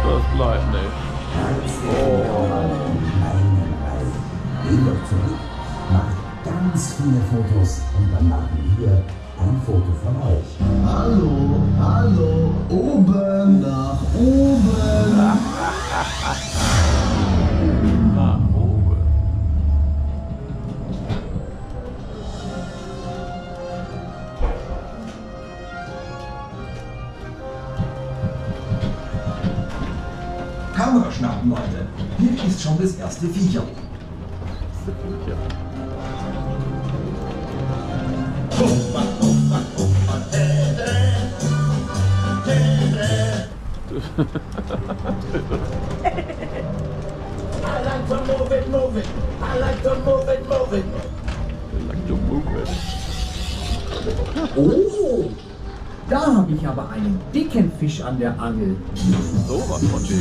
Das bleibt nicht. Geht doch zurück, macht ganz viele Fotos und dann machen wir ein Foto von euch. Hallo, hallo, oben, nach oben. Nach oben. Kamera schnappen, Leute. Hier ist schon das erste Viecher. I like to move it, move it. I like to move it, move it. I like to move it. Oh, da habe ich aber einen dicken Fisch an der Angel. So was von dem.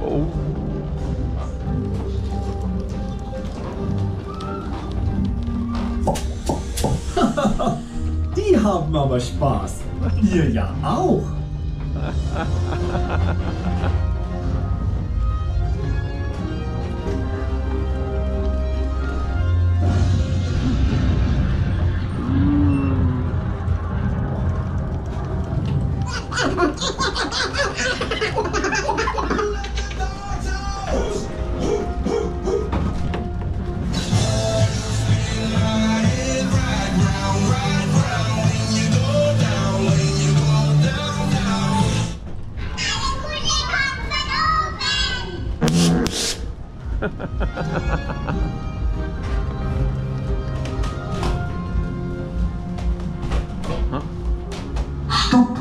Oh. Die haben aber Spaß. Ihr ja auch. Stopp!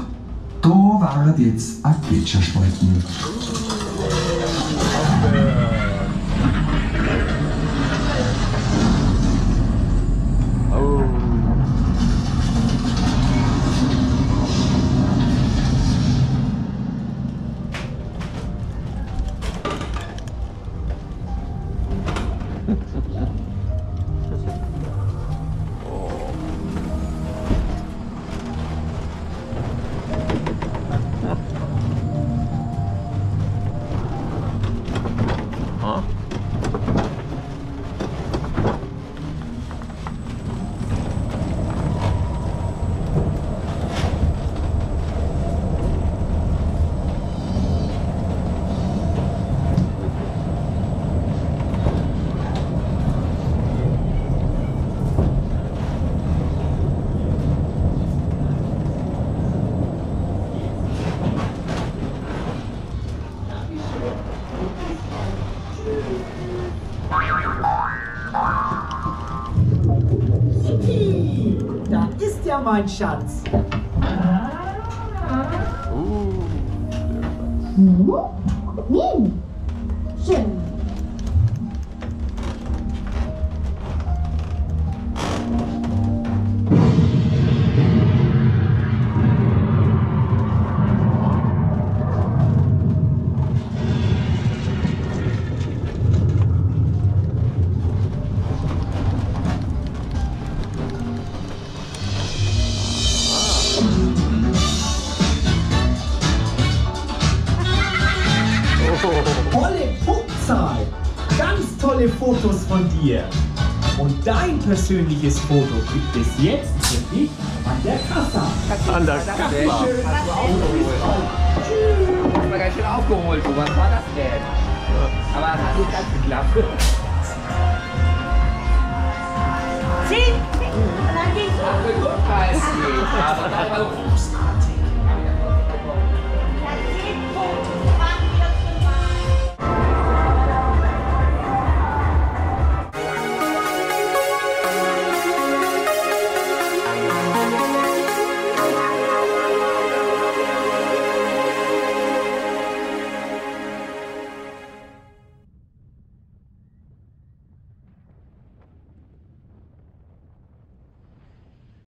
Da waren jetzt ein Gletscherspalten. Da ist ja mein Schatz. Schön. Tolle Punktzahl. Ganz tolle Fotos von dir. Und dein persönliches Foto gibt es jetzt für dich an der Kasse. An der Kasse. Hast du aufgeholt. Hast du ganz schön aufgeholt. So, was war das denn? Aber es hat nicht ganz geklappt. 10. Und dann geht's Ach, Gesundheit. Aber dann war großartig.